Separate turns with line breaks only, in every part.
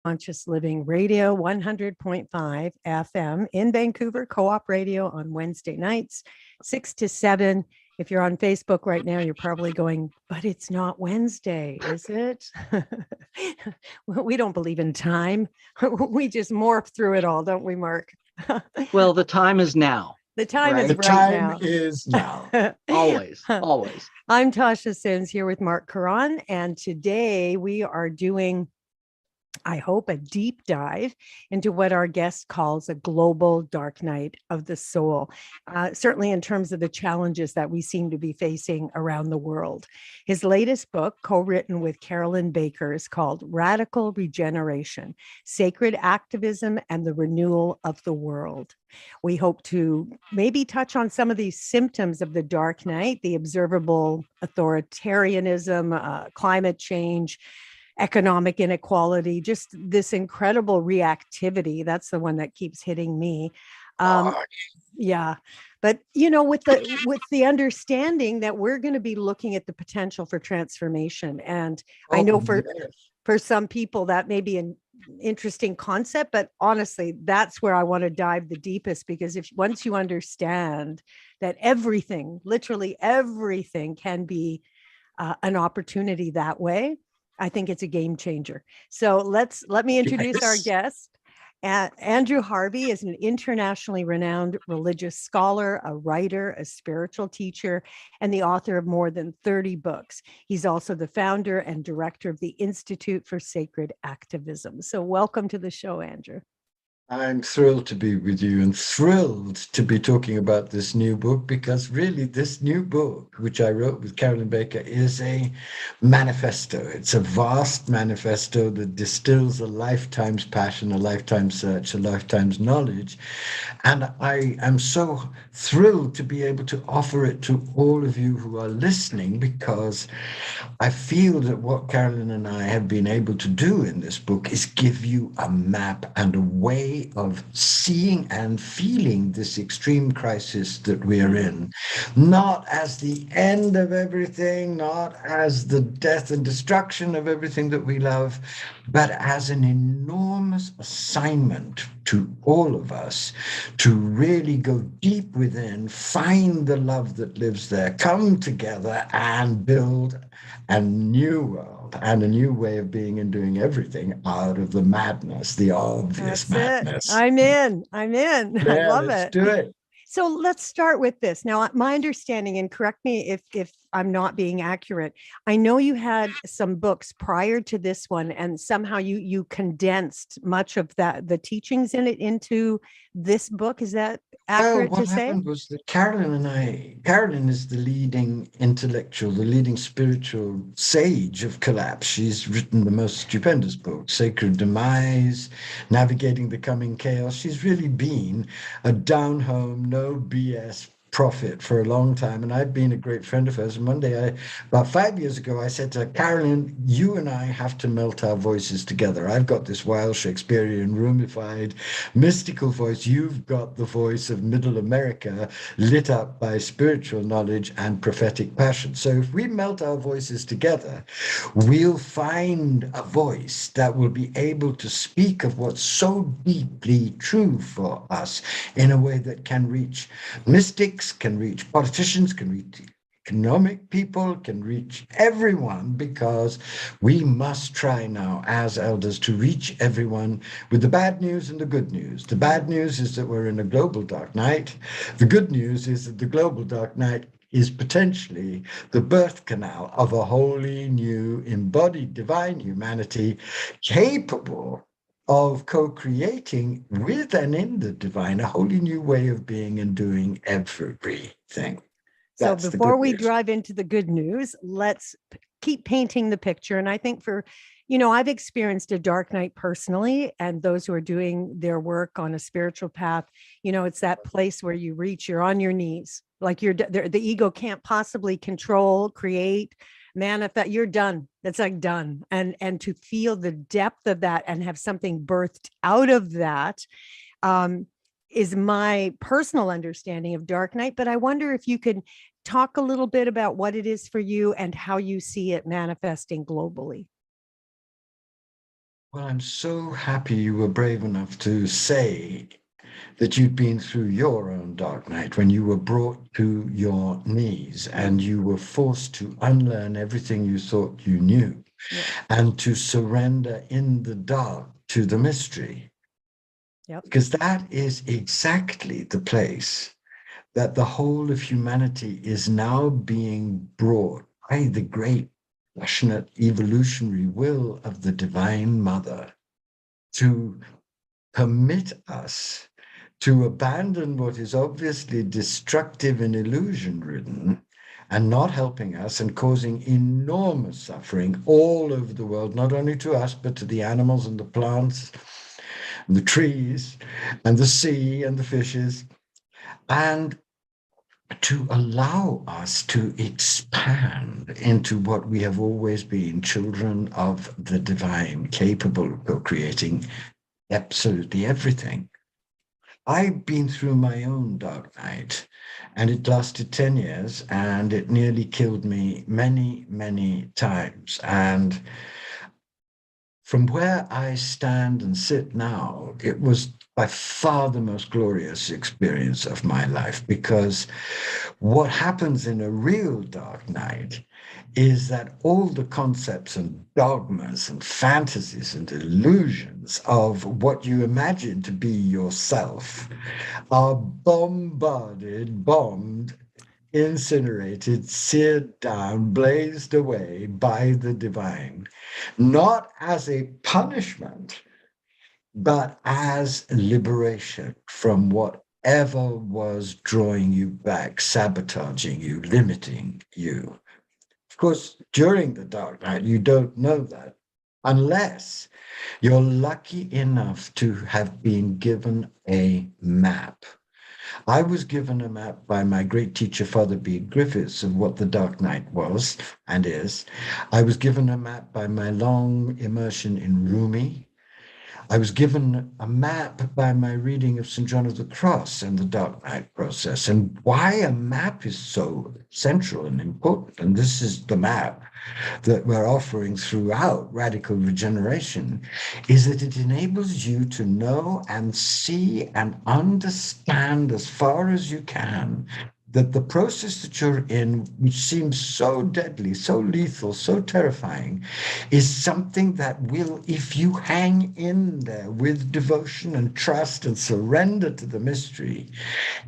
Conscious Living Radio, 100.5 FM in Vancouver, Co-op Radio on Wednesday nights, 6 to 7. If you're on Facebook right now, you're probably going, but it's not Wednesday, is it? We don't believe in time. We just morph through it all, don't we, Mark?
Well, the time is now.
The time is
The
right
time
now.
is now.
Always, always.
I'm Tasha Simms here with Mark Caron, and today we are doing, I hope, a deep dive into what our guest calls a global dark night of the soul, certainly in terms of the challenges that we seem to be facing around the world. His latest book, co-written with Carolyn Baker, is called Radical Regeneration, Sacred Activism and the Renewal of the World. We hope to maybe touch on some of these symptoms of the dark night, the observable authoritarianism, climate change, economic inequality, just this incredible reactivity. That's the one that keeps hitting me. Yeah. But, you know, with the understanding that we're going to be looking at the potential for transformation. And I know for some people that may be an interesting concept, but honestly, that's where I want to dive the deepest, because once you understand that everything, literally everything, can be an opportunity that way, I think it's a game changer. So let me introduce our guest. Andrew Harvey is an internationally renowned religious scholar, a writer, a spiritual teacher, and the author of more than 30 books. He's also the founder and director of the Institute for Sacred Activism. So welcome to the show, Andrew.
I'm thrilled to be with you and thrilled to be talking about this new book, because really this new book, which I wrote with Carolyn Baker, is a manifesto. It's a vast manifesto that distills a lifetime's passion, a lifetime's search, a lifetime's knowledge. And I am so thrilled to be able to offer it to all of you who are listening, because I feel that what Carolyn and I have been able to do in this book is give you a map and a way of seeing and feeling this extreme crisis that we are in, not as the end of everything, not as the death and destruction of everything that we love, but as an enormous assignment to all of us to really go deep within, find the love that lives there, come together and build a new world and a new way of being and doing everything out of the madness, the obvious madness.
I'm in.
Yeah,
I love
let's
it.
do it.
So let's start with this. Now, my understanding, and correct me if I'm not being accurate, I know you had some books prior to this one, and somehow you condensed much of the teachings in it into this book. Is that accurate to say?
What happened was that Carolyn is the leading intellectual, the leading spiritual sage of collapse. She's written the most stupendous books, Sacred Demise, Navigating the Coming Chaos. She's really been a down-home, no BS prophet for a long time, and I've been a great friend of hers. And one day, about 5 years ago, I said to her, Carolyn, you and I have to melt our voices together. I've got this wild Shakespearean, roomified, mystical voice. You've got the voice of Middle America, lit up by spiritual knowledge and prophetic passion. So if we melt our voices together, we'll find a voice that will be able to speak of what's so deeply true for us in a way that can reach mystics, can reach politicians, can reach economic people, can reach everyone, because we must try now as elders to reach everyone with the bad news and the good news. The bad news is that we're in a global dark night. The good news is that the global dark night is potentially the birth canal of a wholly new embodied divine humanity capable of co-creating with and in the divine a wholly new way of being and doing everything.
So before we drive into the good news, let's keep painting the picture. And I think I've experienced a dark night personally, and those who are doing their work on a spiritual path, it's that place where you're on your knees, like the ego can't possibly control, create, manifest. You're done. That's like done. And to feel the depth of that and have something birthed out of that is my personal understanding of dark night. But I wonder if you could talk a little bit about what it is for you and how you see it manifesting globally.
Well, I'm so happy you were brave enough to say that you'd been through your own dark night when you were brought to your knees and you were forced to unlearn everything you thought you knew
Yeah.
and to surrender in the dark to the mystery.
Yep.
Because that is exactly the place that the whole of humanity is now being brought by the great passionate evolutionary will of the Divine Mother to permit us to abandon what is obviously destructive and illusion ridden and not helping us and causing enormous suffering all over the world, not only to us, but to the animals and the plants, and the trees and the sea and the fishes, and to allow us to expand into what we have always been, children of the divine, capable of co-creating absolutely everything. I've been through my own dark night, and it lasted 10 years, and it nearly killed me many, many times. And from where I stand and sit now, it was by far the most glorious experience of my life, because what happens in a real dark night is that all the concepts and dogmas and fantasies and illusions of what you imagine to be yourself are bombarded, bombed, incinerated, seared down, blazed away by the divine, not as a punishment, but as liberation from whatever was drawing you back, sabotaging you, limiting you. Of course, during the dark night, you don't know that unless you're lucky enough to have been given a map. I was given a map by my great teacher, Father B. Griffiths, of what the Dark Night was and is. I was given a map by my long immersion in Rumi. I was given a map by my reading of St. John of the Cross and the Dark Night process. And why a map is so central and important, and this is the map that we're offering throughout Radical Regeneration, is that it enables you to know and see and understand as far as you can that the process that you're in, which seems so deadly, so lethal, so terrifying, is something that will, if you hang in there with devotion and trust and surrender to the mystery,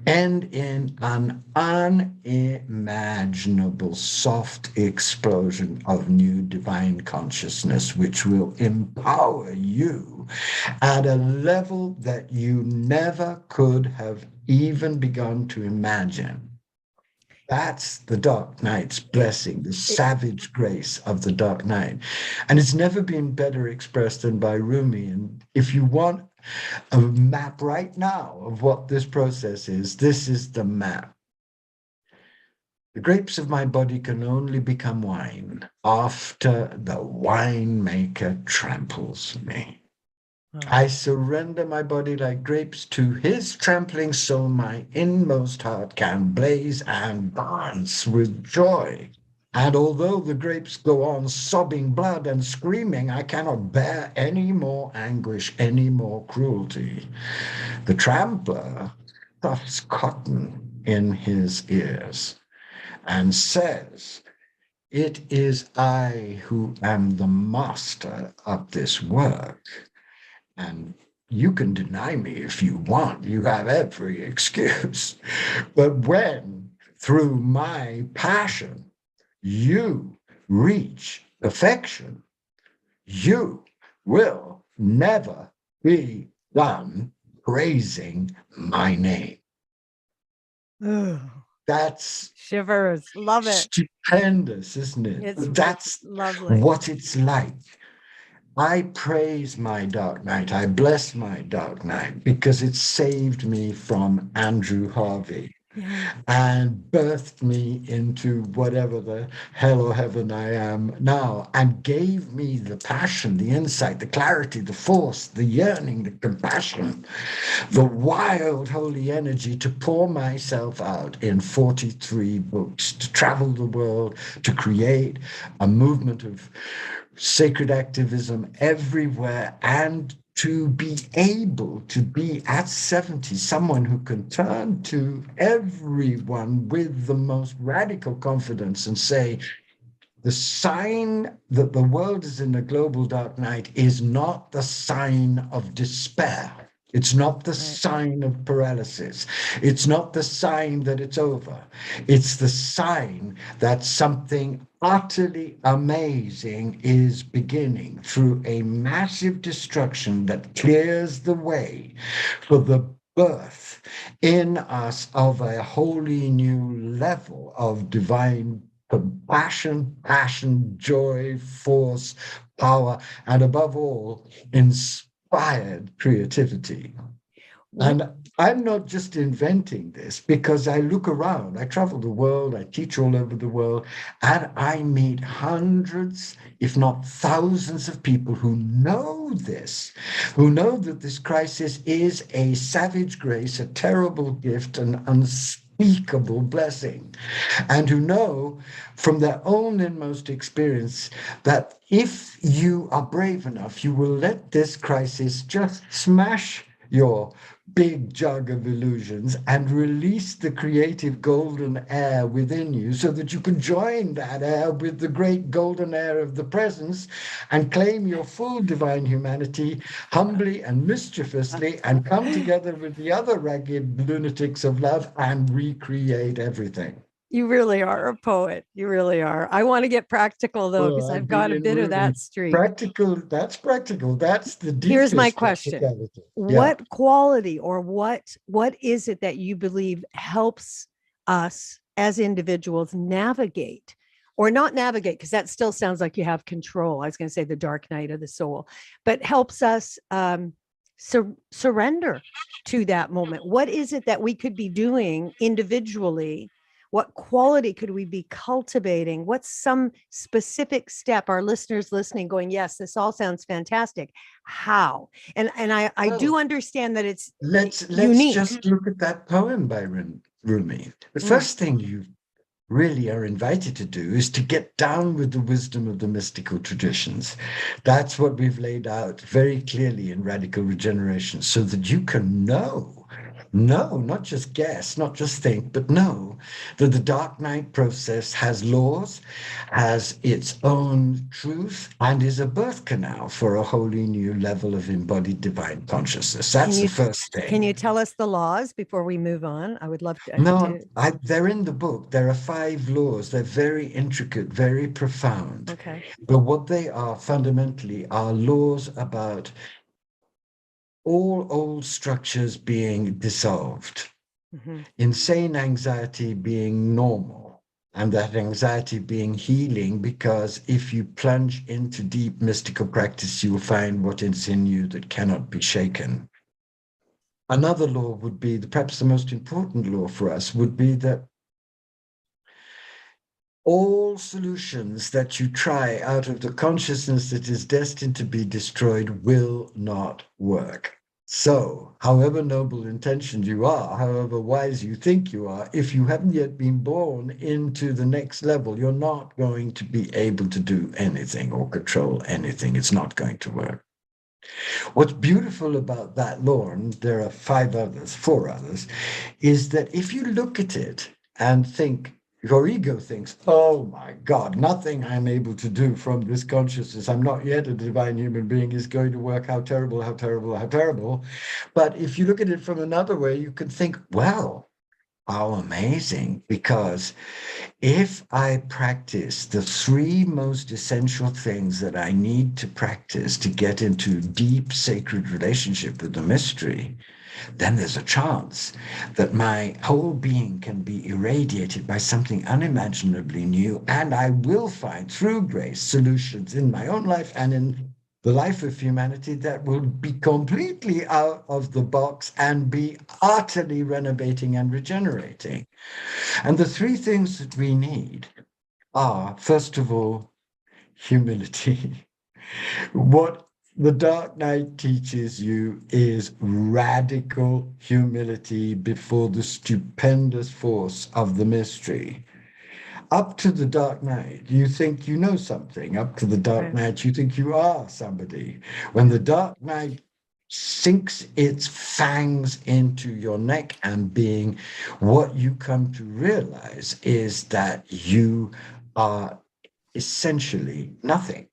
end in an unimaginable soft explosion of new divine consciousness, which will empower you at a level that you never could have even begun to imagine. That's the dark night's blessing, the savage grace of the dark night. And it's never been better expressed than by Rumi. And if you want a map right now of what this process is, this is the map. The grapes of my body can only become wine after the winemaker tramples me. I surrender my body like grapes to his trampling, so my inmost heart can blaze and dance with joy. And although the grapes go on sobbing blood and screaming, I cannot bear any more anguish, any more cruelty. The trampler stuffs cotton in his ears and says, "It is I who am the master of this work. And you can deny me if you want. You have every excuse. But when, through my passion, you reach perfection, you will never be done praising my name."
Ugh.
That's
Shivers. Love it.
stupendous, isn't it? That's
lovely.
what it's like. I praise my dark night. I bless my dark night because it saved me from Andrew Harvey and birthed me into whatever the hell or heaven I am now, and gave me the passion, the insight, the clarity, the force, the yearning, the compassion, the wild holy energy to pour myself out in 43 books, to travel the world, to create a movement of sacred activism everywhere, and to be able to be at 70 someone who can turn to everyone with the most radical confidence and say, the sign that the world is in a global dark night is not the sign of despair. It's not the sign of paralysis. It's not the sign that it's over. It's the sign that something utterly amazing is beginning through a massive destruction that clears the way for the birth in us of a wholly new level of divine compassion, passion, joy, force, power, and above all, inspired creativity. And I'm not just inventing this, because I look around, I travel the world, I teach all over the world, and I meet hundreds, if not thousands of people who know this, who know that this crisis is a savage grace, a terrible gift, an unspeakable blessing, and who know from their own inmost experience that if you are brave enough, you will let this crisis just smash your big jug of illusions and release the creative golden air within you, so that you can join that air with the great golden air of the presence and claim your full divine humanity humbly and mischievously, and come together with the other ragged lunatics of love and recreate everything.
You really are a poet. You really are. I want to get practical though, because I've got a bit of that streak.
Practical. That's practical. That's the deepest.
Here's my question.
Yeah.
What quality or what is it that you believe helps us as individuals navigate, or not navigate, because that still sounds like you have control. I was going to say the dark night of the soul, but helps us surrender to that moment. What is it that we could be doing individually? What quality could we be cultivating? What's some specific step? Our listeners listening going, yes, this all sounds fantastic. How? And I do understand that it's
let's
unique.
Just look at that poem by Rumi. The first thing you really are invited to do is to get down with the wisdom of the mystical traditions. That's what we've laid out very clearly in Radical Regeneration, so that you can know, not just guess, not just think, but know that the dark night process has laws, has its own truth, and is a birth canal for a wholly new level of embodied divine consciousness. That's the first thing.
Can you tell us the laws before we move on? I would love to.
No, they're in the book. There are 5 laws. They're very intricate, very profound.
Okay.
But what they are fundamentally are laws about all old structures being dissolved, insane anxiety being normal, and that anxiety being healing, because if you plunge into deep mystical practice, you will find what is in you that cannot be shaken. Another law would be, perhaps the most important law for us, would be that all solutions that you try out of the consciousness that is destined to be destroyed will not work. So, however noble intentioned you are, however wise you think you are, if you haven't yet been born into the next level, you're not going to be able to do anything or control anything. It's not going to work. What's beautiful about that law, and there are 4 others, is that if you look at it and think, your ego thinks, oh my God, nothing I'm able to do from this consciousness, I'm not yet a divine human being, is going to work. How terrible, how terrible, how terrible. But if you look at it from another way, you can think, well, how amazing, because if I practice the 3 most essential things that I need to practice to get into deep sacred relationship with the mystery, then there's a chance that my whole being can be irradiated by something unimaginably new, and I will find, through grace, solutions in my own life and in the life of humanity that will be completely out of the box and be utterly renovating and regenerating. And the 3 things that we need are, first of all, humility. What the dark night teaches you is radical humility before the stupendous force of the mystery. Up to the dark night, you think you know something. Up to the dark
Right.
night, you think you are somebody. When the dark night sinks its fangs into your neck and being, what you come to realize is that you are essentially nothing,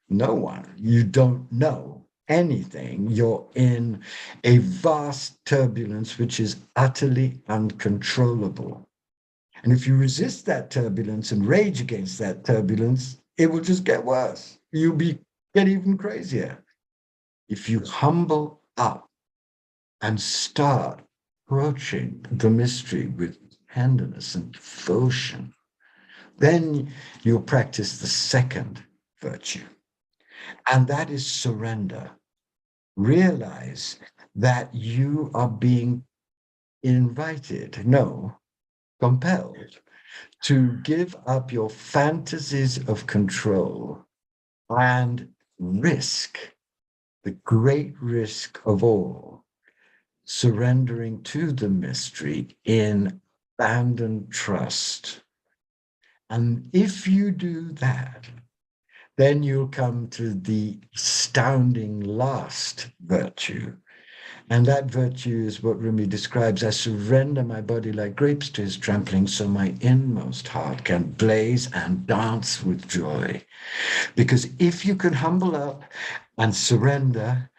no one. You don't know anything. You're in a vast turbulence which is utterly uncontrollable. And if you resist that turbulence and rage against that turbulence, it will just get worse. Get even crazier. If you humble up and start approaching the mystery with tenderness and devotion, then you'll practice the second virtue, and that is surrender. Realize that you are being invited, no, compelled, to give up your fantasies of control and risk the great risk of all, surrendering to the mystery in abandoned trust. And if you do that, then you'll come to the astounding last virtue. And that virtue is what Rumi describes: I surrender my body like grapes to his trampling, so my inmost heart can blaze and dance with joy. Because if you can humble up and surrender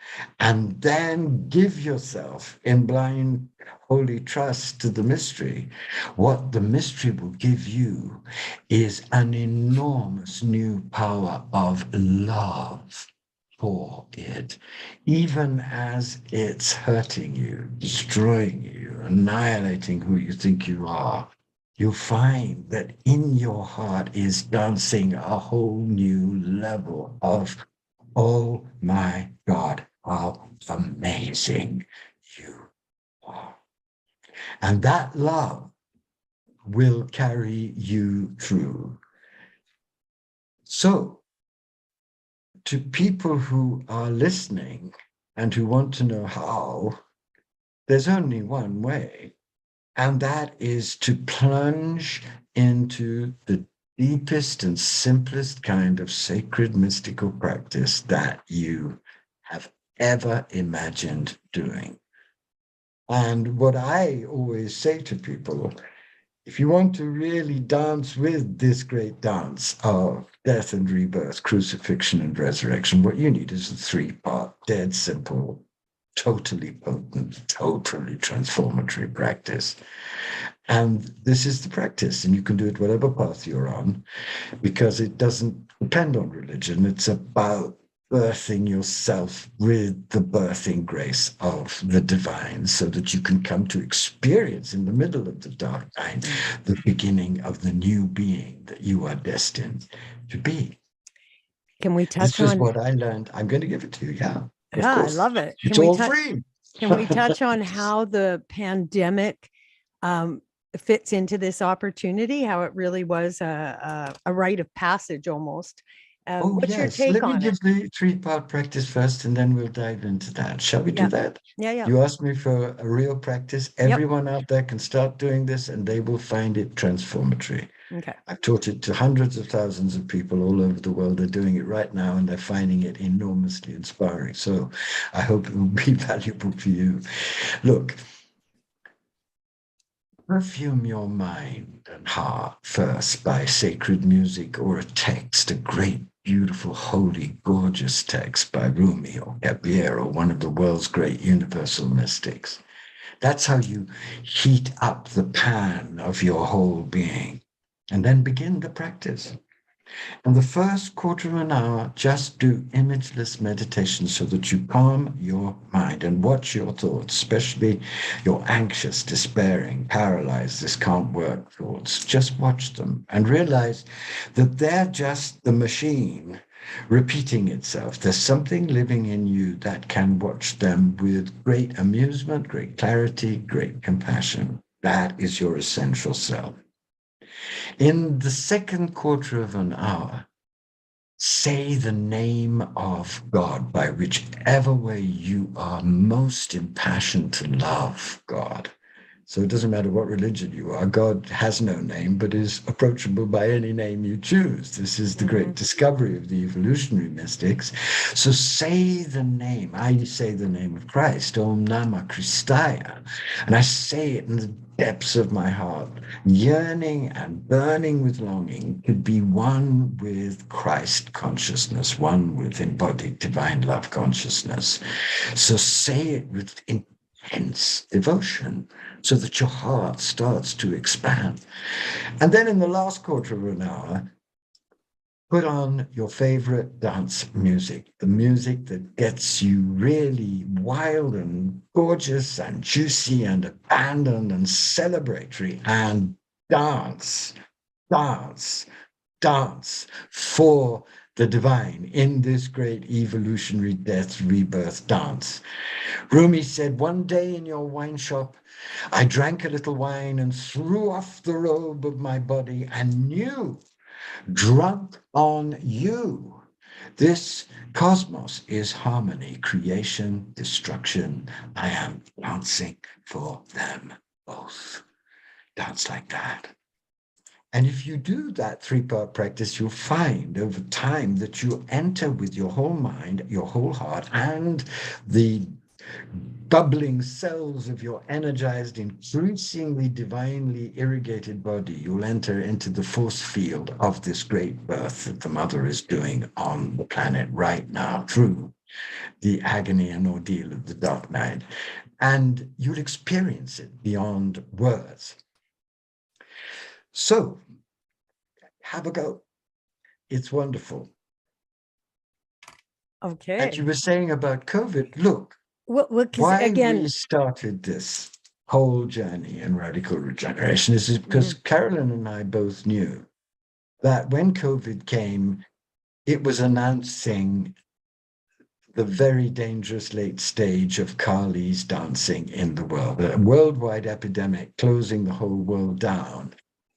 and then give yourself in blind holy trust to the mystery, what the mystery will give you is an enormous new power of love for it, even as it's hurting you, destroying you, annihilating who you think you are. You'll find that in your heart is dancing a whole new level of, oh my God, how amazing you are. And that love will carry you through. So, to people who are listening and who want to know how, there's only one way, and that is to plunge into the deepest and simplest kind of sacred mystical practice that you have ever imagined doing. And what I always say to people, if you want to really dance with this great dance of death and rebirth, crucifixion and resurrection, what you need is a three-part, dead simple, totally potent, totally transformatory practice. And this is the practice, and you can do it whatever path you're on, because it doesn't depend on religion. It's about birthing yourself with the birthing grace of the divine, so that you can come to experience in the middle of the dark night the beginning of the new being that you are destined to be.
Can we
This
touch
was
on?
what I learned. I'm going to give it to you. Yeah, of
Yeah, I
course.
love it.
It's all free.
Can we touch on how the pandemic fits into this opportunity? How it really was a rite of passage almost.
Oh,
What's your
yes.
take
Let me
on it?
give the three-part practice first, and then we'll dive into that. Shall we do
Yeah.
that?
Yeah.
You asked me for a real practice. Everyone out there can start doing this, and they will find it transformatory.
Okay.
I've taught it to hundreds of thousands of people all over the world. They're doing it right now, and they're finding it enormously inspiring. So I hope it will be valuable for you. Look, perfume your mind and heart first by sacred music or a text, a great, beautiful, holy, gorgeous text by Rumi or Kabir or one of the world's great universal mystics. That's how you heat up the pan of your whole being, and then begin the practice. And the first quarter of an hour, just do imageless meditation so that you calm your mind and watch your thoughts, especially your anxious, despairing, paralyzed, this can't work thoughts. Just watch them and realize that they're just the machine repeating itself. There's something living in you that can watch them with great amusement, great clarity, great compassion. That is your essential self. In the second quarter of an hour, say the name of God by whichever way you are most impassioned to love God. So it doesn't matter what religion you are. God has no name, but is approachable by any name you choose. This is the great discovery of the evolutionary mystics. So say the name. I say the name of Christ, Om Namah Christaya. And I say it in the depths of my heart, yearning and burning with longing to be one with Christ consciousness, one with embodied divine love consciousness. So say it with intense devotion, so that your heart starts to expand. And then in the last quarter of an hour, put on your favorite dance music, the music that gets you really wild and gorgeous and juicy and abandoned and celebratory, and dance, dance, dance for the divine in this great evolutionary death rebirth dance. Rumi said, one day in your wine shop, I drank a little wine and threw off the robe of my body and knew, drunk on you. This cosmos is harmony, creation, destruction. I am dancing for them both. Dance like that. And if you do that three-part practice, you'll find over time that you enter with your whole mind, your whole heart, and the bubbling cells of your energized, increasingly divinely irrigated body. You'll enter into the force field of this great birth that the mother is doing on the planet right now through the agony and ordeal of the dark night. And you'll experience it beyond words. So, have a go. It's wonderful.
Okay.
And you were saying about COVID, look,
Well,
why
again,
we started this whole journey in radical regeneration is because Carolyn and I both knew that when COVID came, it was announcing the very dangerous late stage of Kali's dancing in the world, a worldwide epidemic closing the whole world down.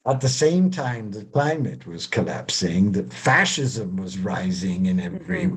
At the same time, the climate was collapsing, that fascism was rising in every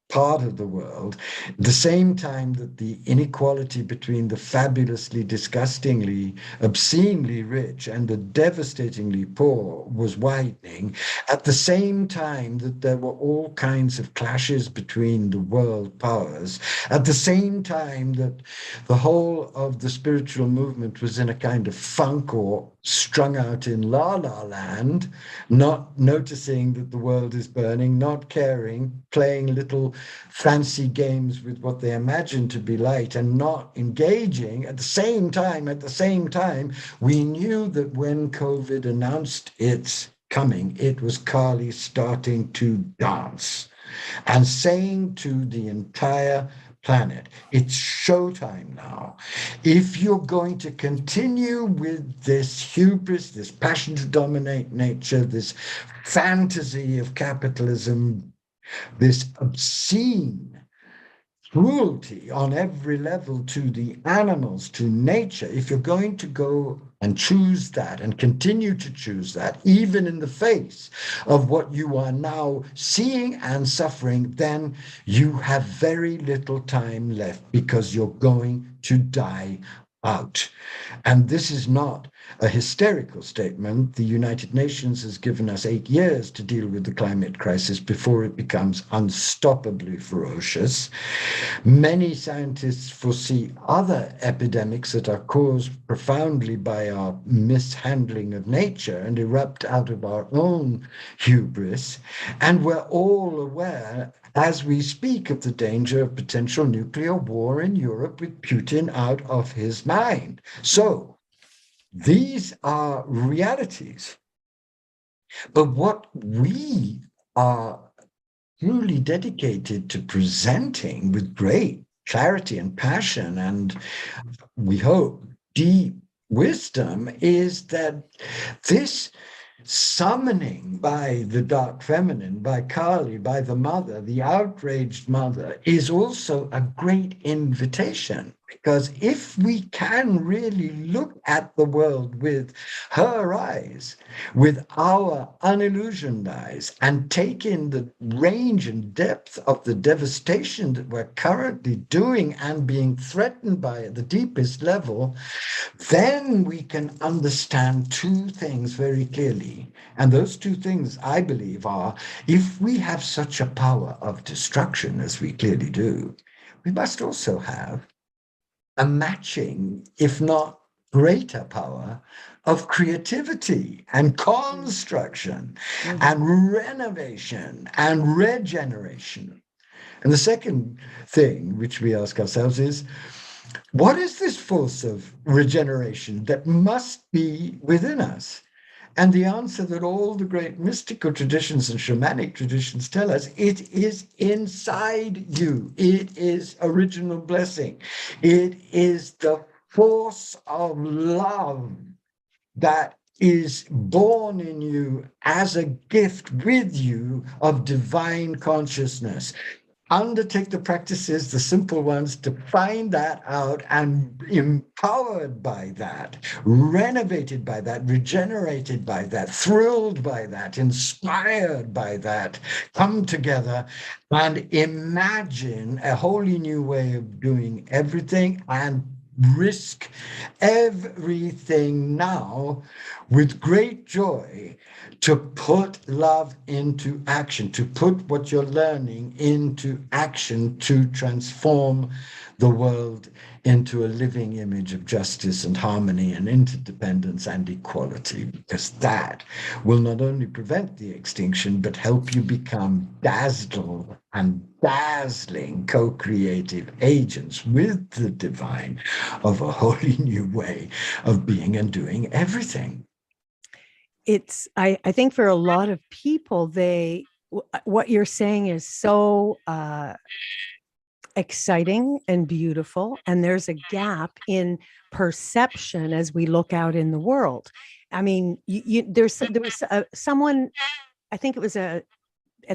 part of the world, at the same time that the inequality between the fabulously, disgustingly, obscenely rich and the devastatingly poor was widening, at the same time that there were all kinds of clashes between the world powers, at the same time that the whole of the spiritual movement was in a kind of funk or strung out in la-la land, not noticing that the world is burning, not caring, playing little fancy games with what they imagine to be light and not engaging. At the same time, we knew that when COVID announced its coming, it was Kali starting to dance and saying to the entire planet, it's showtime now. If you're going to continue with this hubris, this passion to dominate nature, this fantasy of capitalism, this obscene cruelty on every level to the animals, to nature, if you're going to go and choose that and continue to choose that, even in the face of what you are now seeing and suffering, then you have very little time left because you're going to die out. And this is not a hysterical statement. The United Nations has given us 8 years to deal with the climate crisis before it becomes unstoppably ferocious. Many scientists foresee other epidemics that are caused profoundly by our mishandling of nature and erupt out of our own hubris. And we're all aware as we speak of the danger of potential nuclear war in Europe with Putin out of his mind. So these are realities. But what we are truly dedicated to presenting with great clarity and passion, and we hope deep wisdom, is that this summoning by the dark feminine, by Kali, by the mother, the outraged mother, is also a great invitation Because if we can really look at the world with her eyes, with our unillusioned eyes, and take in the range and depth of the devastation that we're currently doing and being threatened by at the deepest level, then we can understand two things very clearly. And those two things, I believe, are if we have such a power of destruction as we clearly do, we must also have a matching, if not greater power of creativity and construction and renovation and regeneration. And the second thing which we ask ourselves is, what is this force of regeneration that must be within us? And the answer that all the great mystical traditions and shamanic traditions tell us, it is inside you. It is original blessing. It is the force of love that is born in you as a gift with you of divine consciousness. Undertake the practices, the simple ones, to find that out, and empowered by that, renovated by that, regenerated by that, thrilled by that, inspired by that, come together and imagine a wholly new way of doing everything and risk everything now with great joy to put love into action, to put what you're learning into action, to transform the world into a living image of justice and harmony and interdependence and equality, because that will not only prevent the extinction, but help you become dazzled and dazzling co-creative agents with the divine of a wholly new way of being and doing everything.
I think for a lot of people, what you're saying is so exciting and beautiful, and there's a gap in perception as we look out in the world. I mean, there was someone, I think it was at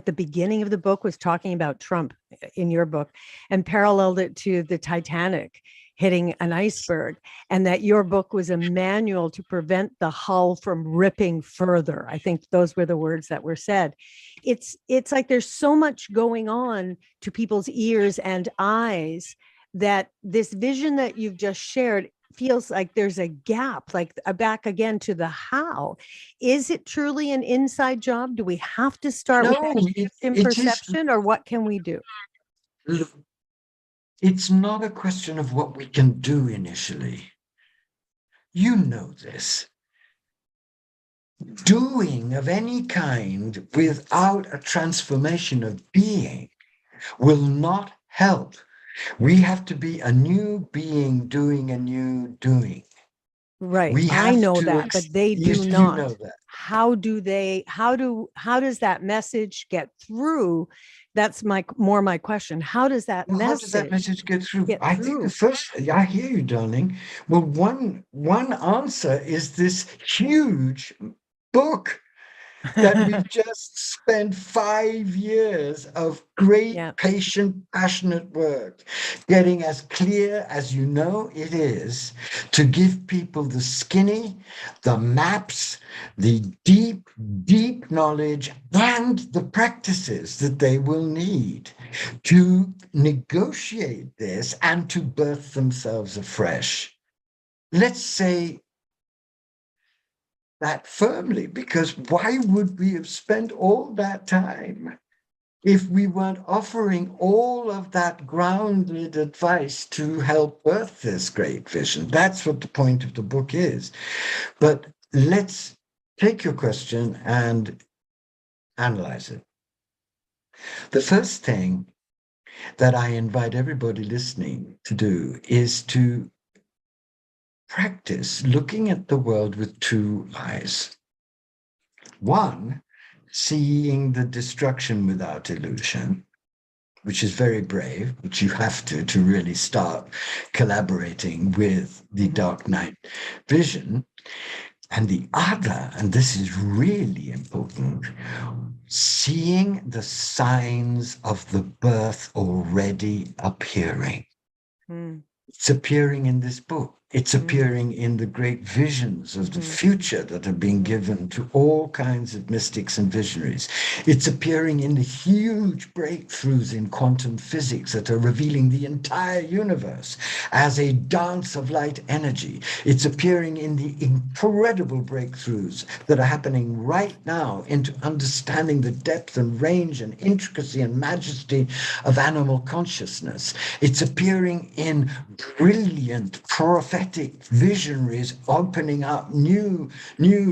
the beginning of the book, was talking about Trump in your book and paralleled it to the Titanic hitting an iceberg, and that your book was a manual to prevent the hull from ripping further. I think those were the words that were said. It's like there's so much going on to people's ears and eyes that this vision that you've just shared feels like there's a gap, like back again to the how. Is it truly an inside job? Do we have to start with that shift in perception, or what can we do?
It's not a question of what we can do initially. You know this. Doing of any kind without a transformation of being will not help. We have to be a new being doing a new doing.
Right. I know that, but they do not.
You know that.
How does that message get through? That's my question. How does that
message get through? I think the first, I hear you, darling. Well, one answer is this huge book that we've just spent 5 years of great, patient, passionate work, getting as clear as you know it is, to give people the skinny, the maps, the deep, deep knowledge, and the practices that they will need to negotiate this and to birth themselves afresh. Let's say that firmly, because why would we have spent all that time if we weren't offering all of that grounded advice to help birth this great vision? That's what the point of the book is. But let's take your question and analyze it. The first thing that I invite everybody listening to do is to practice looking at the world with two eyes. One, seeing the destruction without illusion, which is very brave, which you have to really start collaborating with the dark night vision. And the other, and this is really important, seeing the signs of the birth already appearing. It's appearing in this book. It's appearing in the great visions of the future that are being given to all kinds of mystics and visionaries. It's appearing in the huge breakthroughs in quantum physics that are revealing the entire universe as a dance of light energy. It's appearing in the incredible breakthroughs that are happening right now into understanding the depth and range and intricacy and majesty of animal consciousness. It's appearing in brilliant prophetic visionaries opening up new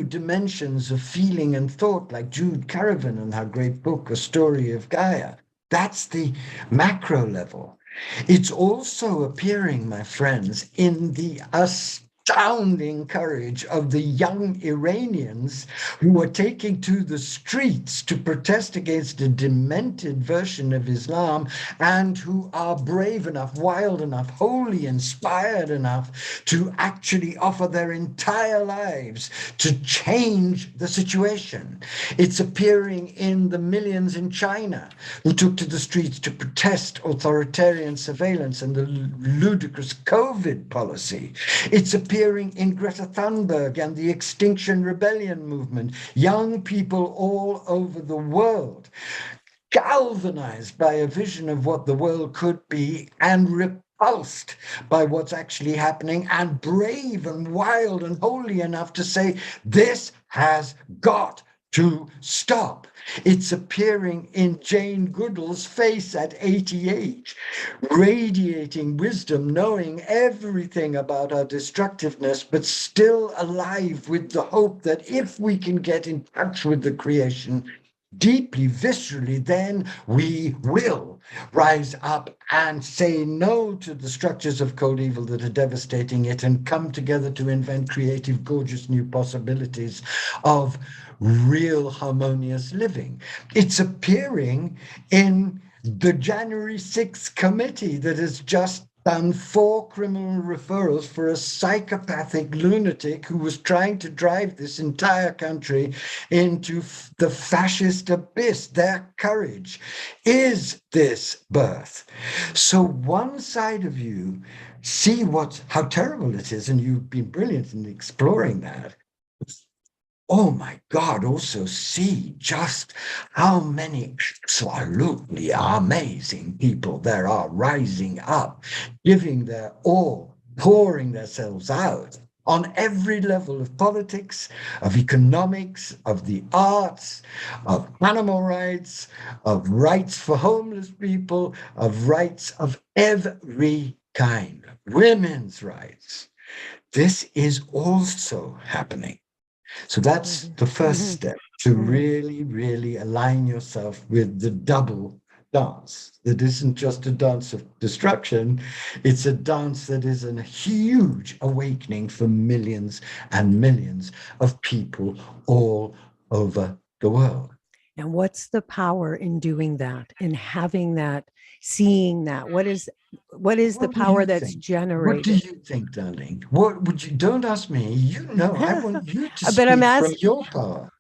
dimensions of feeling and thought, like Jude Caravan and her great book, A Story of Gaia. That's the macro level. It's also appearing, my friends, in the astounding courage of the young Iranians who are taking to the streets to protest against a demented version of Islam, and who are brave enough, wild enough, wholly inspired enough to actually offer their entire lives to change the situation. It's appearing in the millions in China who took to the streets to protest authoritarian surveillance and the ludicrous COVID policy. It's appearing in Greta Thunberg and the Extinction Rebellion movement, young people all over the world, galvanized by a vision of what the world could be and repulsed by what's actually happening, and brave and wild and holy enough to say, this has got to stop. It's appearing in Jane Goodall's face at 88, radiating wisdom, knowing everything about our destructiveness, but still alive with the hope that if we can get in touch with the creation deeply, viscerally, then we will rise up and say no to the structures of cold evil that are devastating it, and come together to invent creative, gorgeous new possibilities of real harmonious living. It's appearing in the January 6th committee that has just done 4 criminal referrals for a psychopathic lunatic who was trying to drive this entire country into the fascist abyss. Their courage is this birth. So one side of you see how terrible it is, and you've been brilliant in exploring that. Oh my God, also see just how many absolutely amazing people there are rising up, giving their all, pouring themselves out on every level of politics, of economics, of the arts, of animal rights, of rights for homeless people, of rights of every kind, women's rights. This is also happening. So that's the first step, to really, really align yourself with the double dance. It isn't just a dance of destruction. It's a dance that is a huge awakening for millions and millions of people all over the world.
And what's the power in doing that, in having that, seeing that? What is the power that's generated?
What do you think, darling? What would you? Don't ask me. You know, I want you to
But
speak
I'm
from
asking.
your power.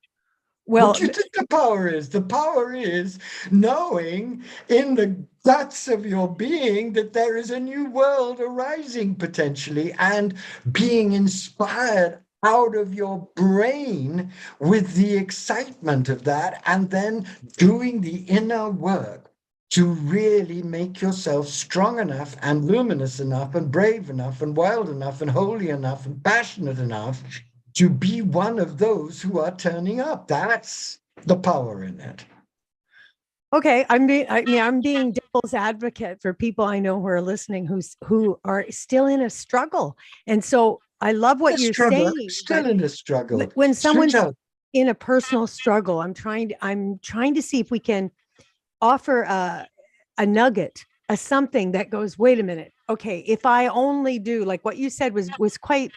Well,
What do you think the power is? The power is knowing in the guts of your being that there is a new world arising potentially, and being inspired out of your brain with the excitement of that, and then doing the inner work to really make yourself strong enough and luminous enough and brave enough and wild enough and holy enough and passionate enough to be one of those who are turning up. That's the power in it.
Okay, I'm being devil's advocate for people I know who are listening, who are still in a struggle. And so I love what you're saying.
Still in a struggle.
When someone's in a personal struggle, I'm trying to see if we can offer a nugget, a something that goes, wait a minute. Okay, if I only do, like what you said was quite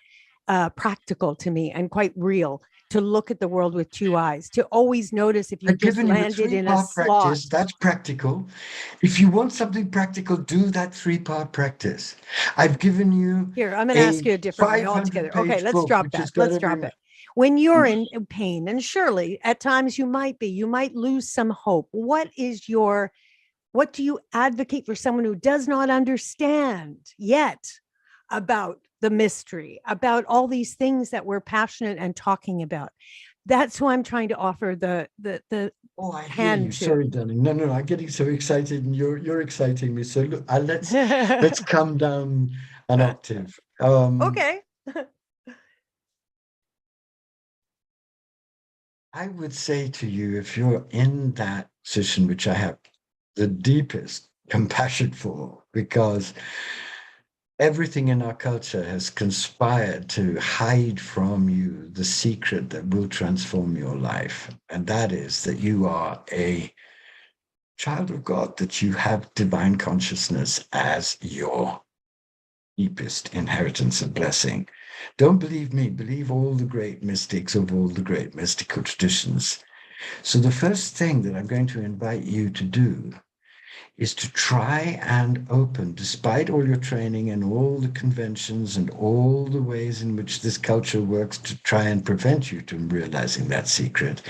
practical to me and quite real, to look at the world with 2 eyes, to always notice if you just landed in a slot.
That's practical. If you want something practical, do that 3-part practice. I've given you.
Here, I'm going to ask you a different way altogether. Okay, let's drop that. Let's drop it. When you're in pain, and surely at times you might lose some hope. What do you advocate for someone who does not understand yet about the mystery, about all these things that we're passionate and talking about. That's who I'm trying to offer the
Oh, I hear
hand
you.
to.
Sorry, darling. No, no, I'm getting so excited, and you're exciting me. So look, let's come down an octave.
Okay.
I would say to you, if you're in that position, which I have the deepest compassion for, because everything in our culture has conspired to hide from you the secret that will transform your life. And that is that you are a child of God, that you have divine consciousness as your deepest inheritance and blessing. Don't believe me, believe all the great mystics of all the great mystical traditions. So the first thing that I'm going to invite you to do is to try and open, despite all your training and all the conventions and all the ways in which this culture works to try and prevent you from realizing that secret,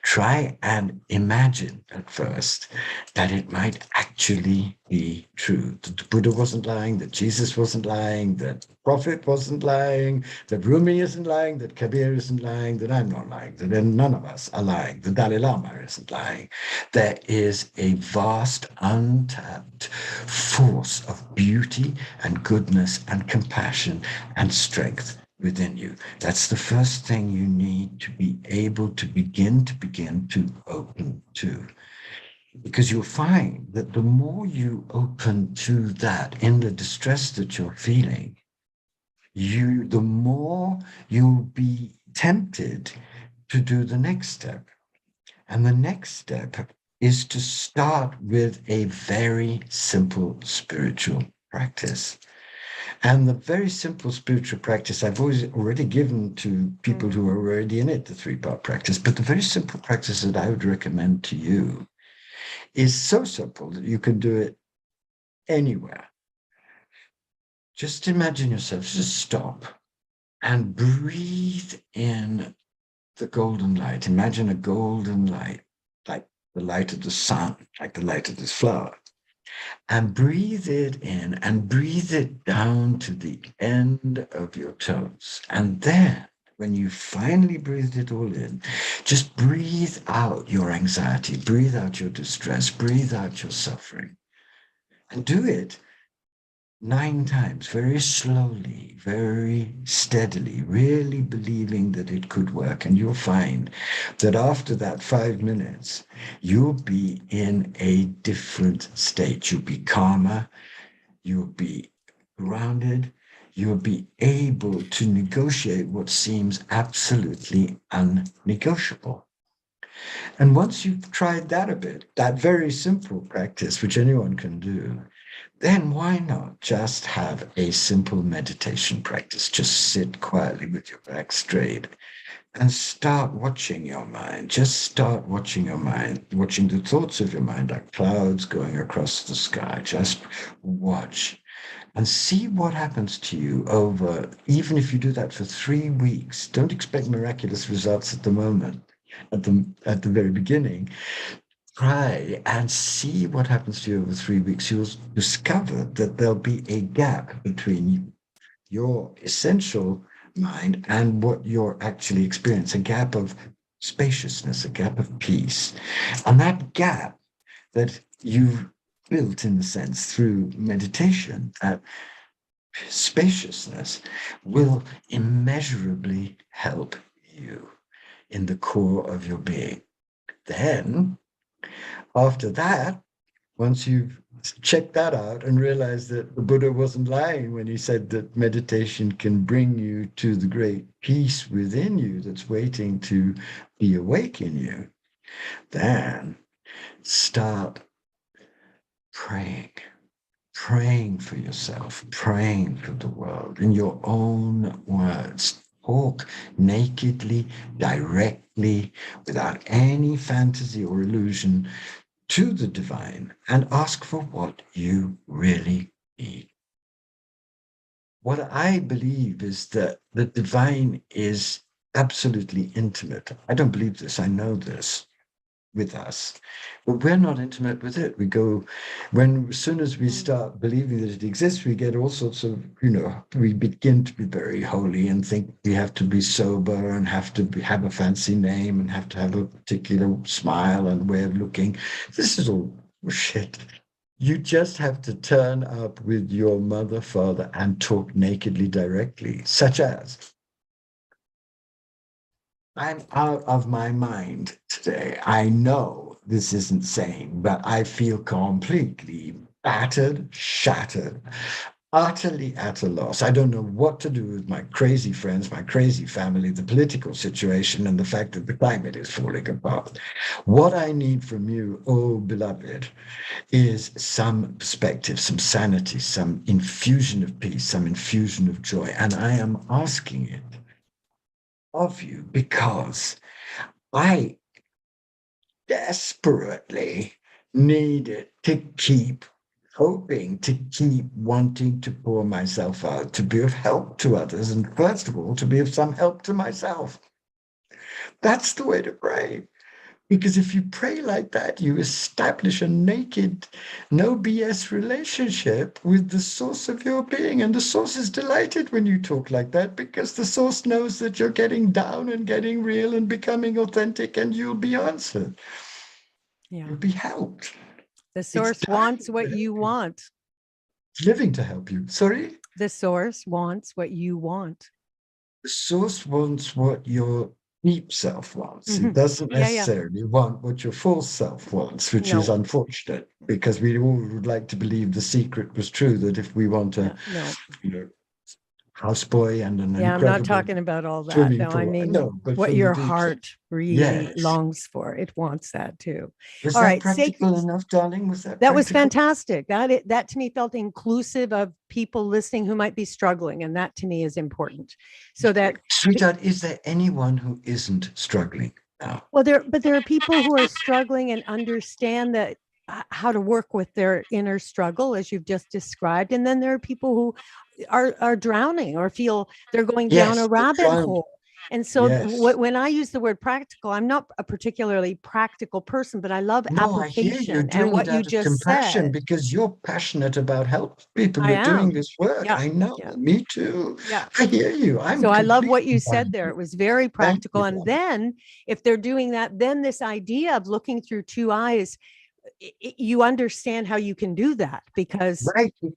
try and imagine at first that it might actually be true, that the Buddha wasn't lying, that Jesus wasn't lying, that the Prophet wasn't lying, that Rumi isn't lying, that Kabir isn't lying, that I'm not lying, that none of us are lying, the Dalai Lama isn't lying. There is a vast, untapped force of beauty and goodness and compassion and strength within you. That's the first thing you need to be able to begin to open to. Because you'll find that the more you open to that in the distress that you're feeling, the more you'll be tempted to do the next step. And the next step is to start with a very simple spiritual practice. And the very simple spiritual practice I've already given to people who are already in it, the 3-part practice. But the very simple practice that I would recommend to you is so simple that you can do it anywhere. Just imagine yourself, just stop and breathe in the golden light. Imagine a golden light, like the light of the sun, like the light of this flower. And breathe it in and breathe it down to the end of your toes. And then when you finally breathed it all in, just breathe out your anxiety, breathe out your distress, breathe out your suffering. And do it 9 times, very slowly, very steadily, really believing that it could work. And you'll find that after that 5 minutes, you'll be in a different state. You'll be calmer, you'll be grounded, you'll be able to negotiate what seems absolutely unnegotiable. And once you've tried that a bit, that very simple practice, which anyone can do, then why not just have a simple meditation practice? Just sit quietly with your back straight and start watching your mind. Just start watching your mind, watching the thoughts of your mind like clouds going across the sky. Just watch and see what happens to you over, even if you do that for 3 weeks. Don't expect miraculous results at the moment, at the very beginning. Try and see what happens to you over 3 weeks. You'll discover that there'll be a gap between your essential mind and what you're actually experiencing, a gap of spaciousness, a gap of peace. And that gap that you've built, in a sense, through meditation, that spaciousness will immeasurably help you in the core of your being. Then, after that, once you've checked that out and realized that the Buddha wasn't lying when he said that meditation can bring you to the great peace within you that's waiting to be awake in you, then start praying for yourself, praying for the world in your own words. Talk nakedly, directly, without any fantasy or illusion, to the divine, and ask for what you really need. What I believe is that the divine is absolutely intimate. I don't believe this, I know this. with us, but we're not intimate with it. We go, as soon as we start believing that it exists, we get all sorts of, we begin to be very holy and think we have to be sober and have to have a fancy name and have to have a particular smile and way of looking. This is all shit. You just have to turn up with your mother, father, and talk nakedly, directly, such as, I'm out of my mind today. I know this isn't sane, but I feel completely battered, shattered, utterly at a loss. I don't know what to do with my crazy friends, my crazy family, the political situation, and the fact that the climate is falling apart. What I need from you, oh beloved, is some perspective, some sanity, some infusion of peace, some infusion of joy. And I am asking it of you because I desperately need it to keep hoping, to keep wanting to pour myself out, to be of help to others, and first of all, to be of some help to myself. That's the way to pray. Because if you pray like that, you establish a naked, no BS relationship with the source of your being. And the source is delighted when you talk like that, because the source knows that you're getting down and getting real and becoming authentic, and you'll be answered.
Yeah.
You'll be helped.
The source wants what you want.
It's living to help you. Sorry?
The source wants what you want.
The source wants what your deep self wants. It doesn't necessarily want what your false self wants, which is unfortunate, because we all would like to believe the secret was true, that if we want a houseboy and an
I'm not talking about all that. No, I mean what your heart really longs for. It wants that too.
Was all that right, practical enough, darling? Was that
was fantastic. That to me felt inclusive of people listening who might be struggling, and that to me is important. So that,
sweetheart, is there anyone who isn't struggling now?
Well, there are people who are struggling and understand that how to work with their inner struggle, as you've just described, and then there are people who are drowning or feel they're going down a rabbit hole. And so when I use the word practical, I'm not a particularly practical person, but I love application and what you just said.
Because you're passionate about helping people with doing this work. I know, me too. I hear you. So
I love what you said there. It was very practical. And then if they're doing that, then this idea of looking through two eyes, you understand how you can do that, because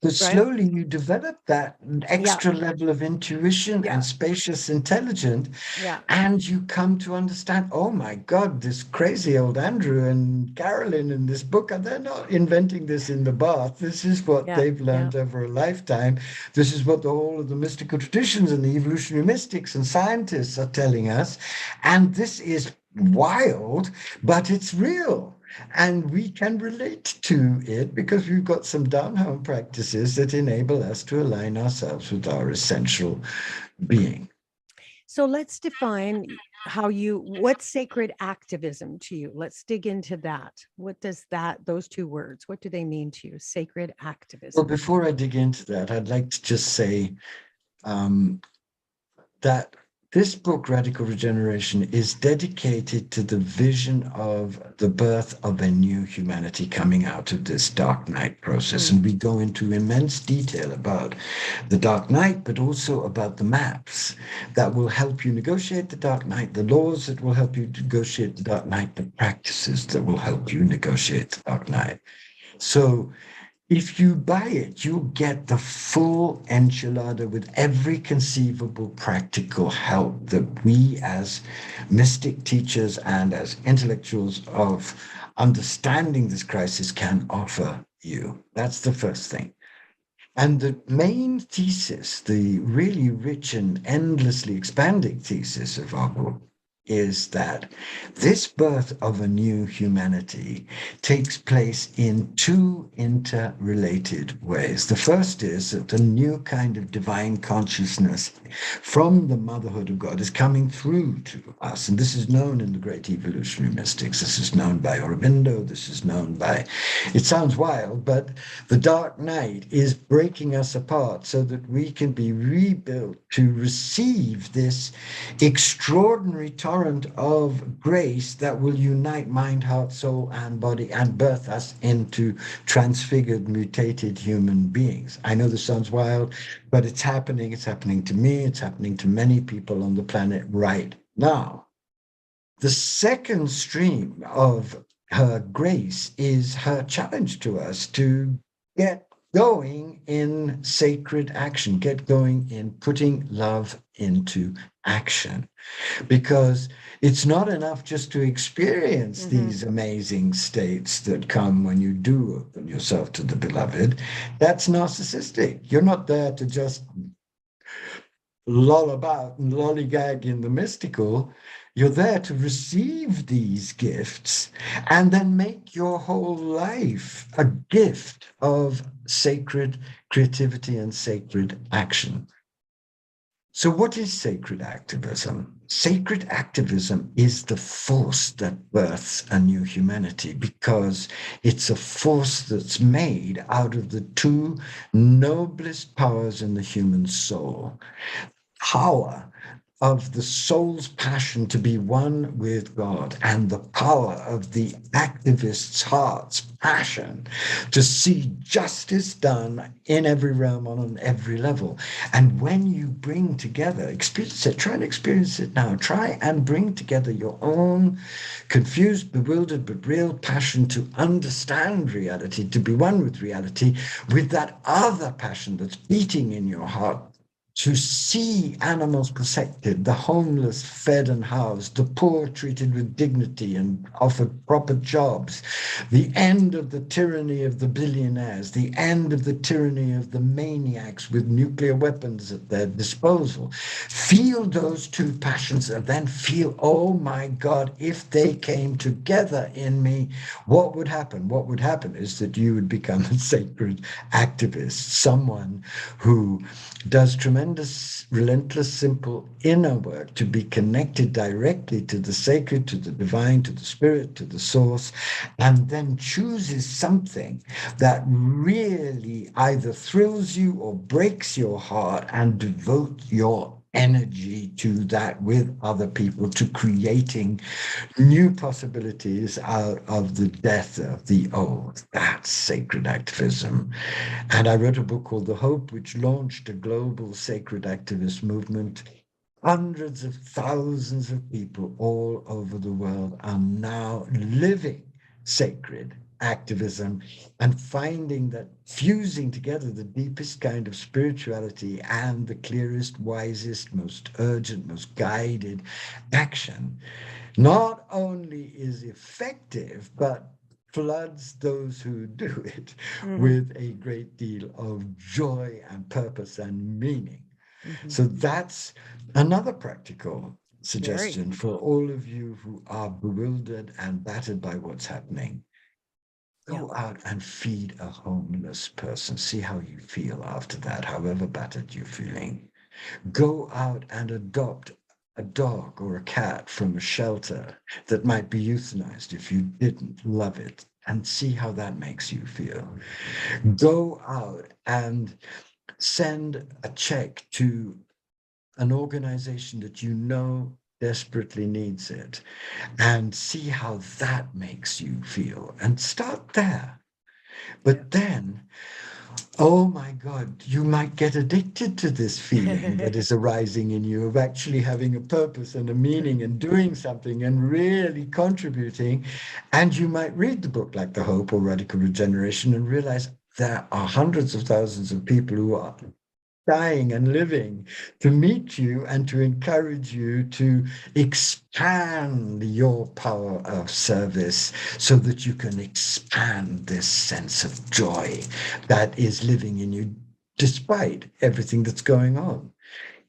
slowly you develop that extra level of intuition and spacious intelligence, and you come to understand, oh my God, this crazy old Andrew and Carolyn in this book, and they're not inventing this in the bath. This is what they've learned over a lifetime. This is what the whole of the mystical traditions and the evolutionary mystics and scientists are telling us, and this is wild, but it's real. And we can relate to it because we've got some down-home practices that enable us to align ourselves with our essential being.
So let's define what's sacred activism to you? Let's dig into that. What does those two words, what do they mean to you? Sacred activism.
Well, before I dig into that, I'd like to just say that this book, Radical Regeneration, is dedicated to the vision of the birth of a new humanity coming out of this dark night process. And we go into immense detail about the dark night, but also about the maps that will help you negotiate the dark night, the laws that will help you negotiate the dark night, the practices that will help you negotiate the dark night. So if you buy it, you'll get the full enchilada with every conceivable practical help that we as mystic teachers and as intellectuals of understanding this crisis can offer you. That's the first thing. And the main thesis, the really rich and endlessly expanding thesis of our book, is that this birth of a new humanity takes place in two interrelated ways. The first is that a new kind of divine consciousness from the motherhood of God is coming through to us. And this is known in the great evolutionary mystics. This is known by Aurobindo. This is known by, it sounds wild, but the dark night is breaking us apart so that we can be rebuilt to receive this extraordinary target torrent of grace that will unite mind, heart, soul, and body and birth us into transfigured, mutated human beings. I know this sounds wild, but it's happening. It's happening to me. It's happening to many people on the planet right now. The second stream of her grace is her challenge to us to get going in sacred action, get going in putting love into action. Because it's not enough just to experience these amazing states that come when you do open yourself to the beloved. That's narcissistic. You're not there to just loll about and lollygag in the mystical. You're there to receive these gifts and then make your whole life a gift of sacred creativity and sacred action. So what is sacred activism? Sacred activism is the force that births a new humanity, because it's a force that's made out of the two noblest powers in the human soul. Power of the soul's passion to be one with God, and the power of the activist's heart's passion to see justice done in every realm, on every level. And when you bring together, experience it, try and experience it now, try and bring together your own confused, bewildered, but real passion to understand reality, to be one with reality, with that other passion that's beating in your heart, to see animals protected, the homeless fed and housed, the poor treated with dignity and offered proper jobs, the end of the tyranny of the billionaires, the end of the tyranny of the maniacs with nuclear weapons at their disposal. Feel those two passions and then feel, oh my God, if they came together in me, what would happen? What would happen is that you would become a sacred activist, someone who does tremendous, relentless, simple inner work to be connected directly to the sacred, to the divine, to the spirit, to the source, and then chooses something that really either thrills you or breaks your heart, and devote your energy to that with other people, to creating new possibilities out of the death of the old. That's sacred activism. And I wrote a book called The Hope, which launched a global sacred activist movement. Hundreds of thousands of people all over the world are now living sacred activism and finding that fusing together the deepest kind of spirituality and the clearest, wisest, most urgent, most guided action not only is effective, but floods those who do it with a great deal of joy and purpose and meaning. So that's another practical suggestion for all of you who are bewildered and battered by what's happening. Go out and feed a homeless person. See how you feel after that, however battered you're feeling. Go out and adopt a dog or a cat from a shelter that might be euthanized if you didn't love it, and see how that makes you feel. Go out and send a check to an organization that you know desperately needs it, and see how that makes you feel, and start there. But then, oh my God, you might get addicted to this feeling that is arising in you of actually having a purpose and a meaning and doing something and really contributing. And you might read the book like The Hope or Radical Regeneration and realize there are hundreds of thousands of people who are dying and living to meet you and to encourage you to expand your power of service so that you can expand this sense of joy that is living in you despite everything that's going on.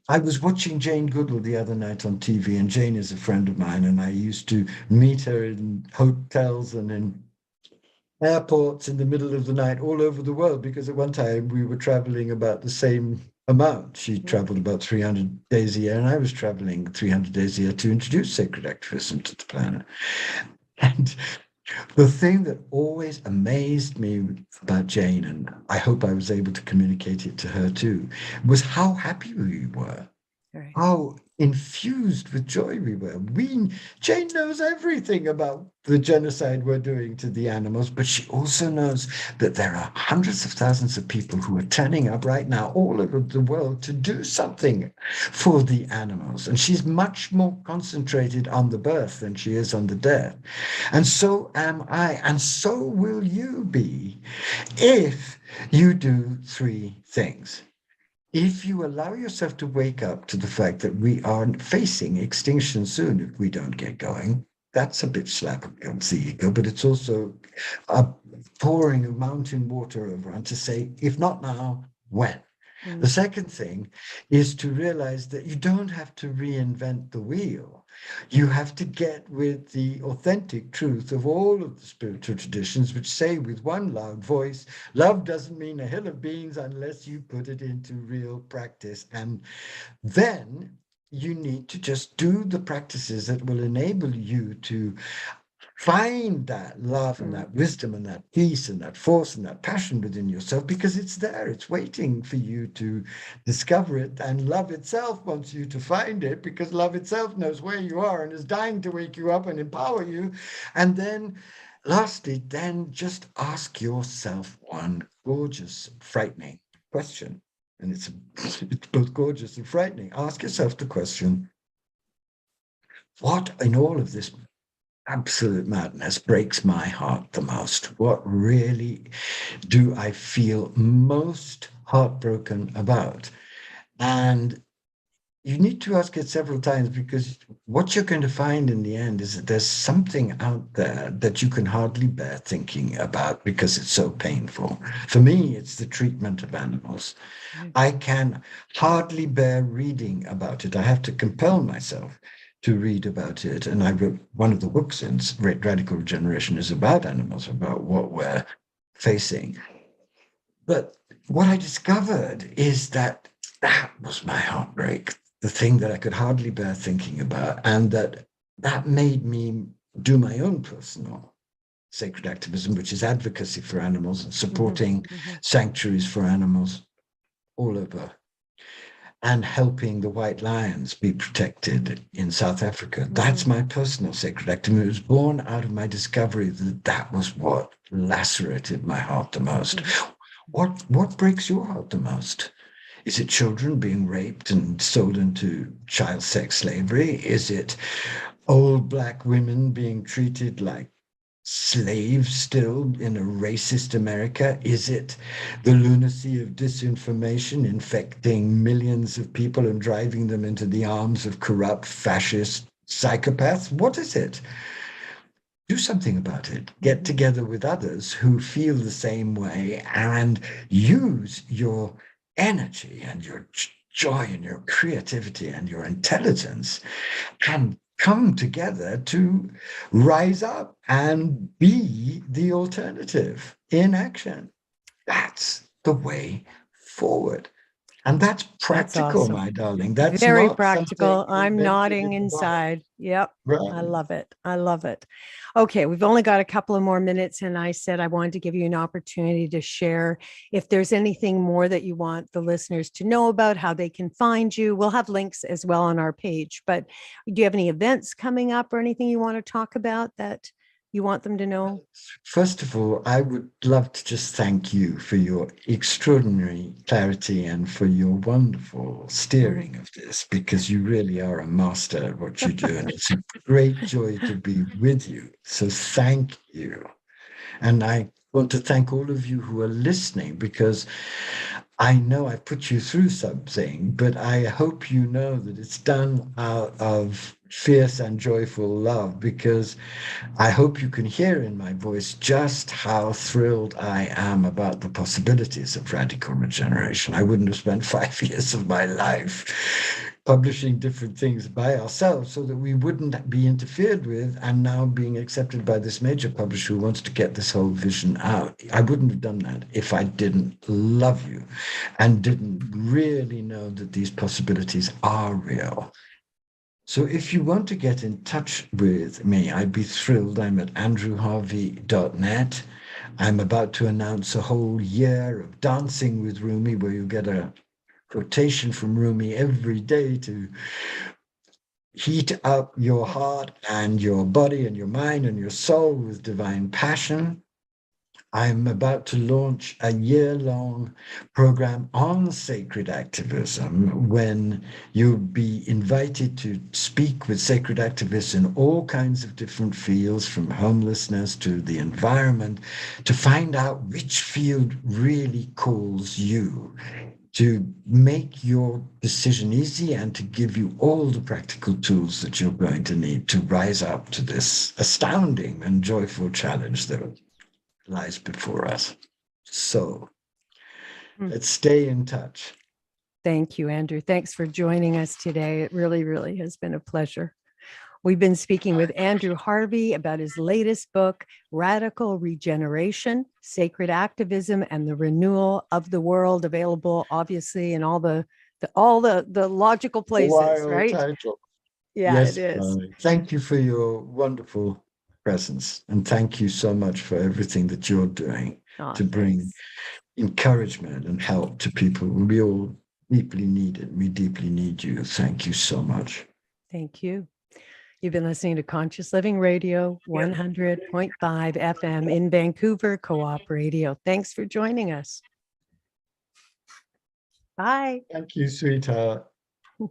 I was watching Jane Goodall the other night on TV, and Jane is a friend of mine, and I used to meet her in hotels and in airports in the middle of the night all over the world, because at one time we were traveling about the same amount. She traveled about 300 days a year, and I was traveling 300 days a year to introduce sacred activism to the planet. And the thing that always amazed me about Jane, and I hope I was able to communicate it to her too, was how happy we were. Right. How infused with joy we were. Jane knows everything about the genocide we're doing to the animals, but she also knows that there are hundreds of thousands of people who are turning up right now all over the world to do something for the animals. And she's much more concentrated on the birth than she is on the death. And so am I, and so will you be if you do three things. If you allow yourself to wake up to the fact that we are facing extinction soon if we don't get going, that's a bit slap against the ego, but it's also a pouring of mountain water over and to say, if not now, when? The second thing is to realize that you don't have to reinvent the wheel. You have to get with the authentic truth of all of the spiritual traditions, which say with one loud voice, love doesn't mean a hill of beans unless you put it into real practice. And then you need to just do the practices that will enable you to find that love and that wisdom and that peace and that force and that passion within yourself, because it's there, it's waiting for you to discover it. And love itself wants you to find it, because love itself knows where you are and is dying to wake you up and empower you. And then lastly, then just ask yourself one gorgeous, frightening question. And it's both gorgeous and frightening. Ask yourself the question, what in all of this absolute madness breaks my heart the most? What really do I feel most heartbroken about? And you need to ask it several times, because what you're going to find in the end is that there's something out there that you can hardly bear thinking about because it's so painful. For me, it's the treatment of animals. I can hardly bear reading about it. I have to compel myself to read about it. And I wrote one of the books in Radical Regeneration is about animals, about what we're facing. But what I discovered is that that was my heartbreak, the thing that I could hardly bear thinking about, and that made me do my own personal sacred activism, which is advocacy for animals and supporting sanctuaries for animals all over, and helping the white lions be protected in South Africa. That's my personal sacred activism. It was born out of my discovery that that was what lacerated my heart the most. What breaks your heart the most? Is it children being raped and sold into child sex slavery? Is it old Black women being treated like slaves still in a racist America? Is it the lunacy of disinformation infecting millions of people and driving them into the arms of corrupt fascist psychopaths? What is it? Do something about it. Get together with others who feel the same way and use your energy and your joy and your creativity and your intelligence and come together to rise up and be the alternative in action. That's the way forward. And that's practical,
awesome.
My darling. That's
very
not
practical. I'm
invented
nodding
in the box.
inside. Yep.
Right.
I love it. I love it. Okay. We've only got a couple of more minutes. And I said I wanted to give you an opportunity to share if there's anything more that you want the listeners to know about, how they can find you. We'll have links as well on our page. But do you have any events coming up or anything you want to talk about that you want them to know?
First of all, I would love to just thank you for your extraordinary clarity and for your wonderful steering of this, because you really are a master at what you do. And it's a great joy to be with you. So thank you. And I want to thank all of you who are listening, because I know I put you through something, but I hope you know that it's done out of fierce and joyful love, because I hope you can hear in my voice just how thrilled I am about the possibilities of radical regeneration. I wouldn't have spent 5 years of my life publishing different things by ourselves so that we wouldn't be interfered with, and now being accepted by this major publisher who wants to get this whole vision out. I wouldn't have done that if I didn't love you and didn't really know that these possibilities are real. So if you want to get in touch with me, I'd be thrilled. I'm at andrewharvey.net. I'm about to announce a whole year of dancing with Rumi, where you get a quotation from Rumi every day to heat up your heart and your body and your mind and your soul with divine passion. I'm about to launch a year-long program on sacred activism when you'll be invited to speak with sacred activists in all kinds of different fields, from homelessness to the environment, to find out which field really calls you, to make your decision easy and to give you all the practical tools that you're going to need to rise up to this astounding and joyful challenge that lies before us. So let's stay in touch.
Thank you, Andrew. Thanks for joining us today. It really, really has been a pleasure. We've been speaking with Andrew Harvey about his latest book, Radical Regeneration, Sacred Activism and the Renewal of the World, available obviously in all the logical places,
Wild
right?
title.
Yeah,
Yes,
it is.
thank you for your wonderful presence, and thank you so much for everything that you're doing to bring
Thanks.
encouragement and help to people. We all deeply need it. We deeply need you. Thank you so much.
Thank you. You've been listening to Conscious Living Radio, 100.5 FM in Vancouver Co-op Radio. Thanks for joining us. Bye.
Thank you, sweetheart.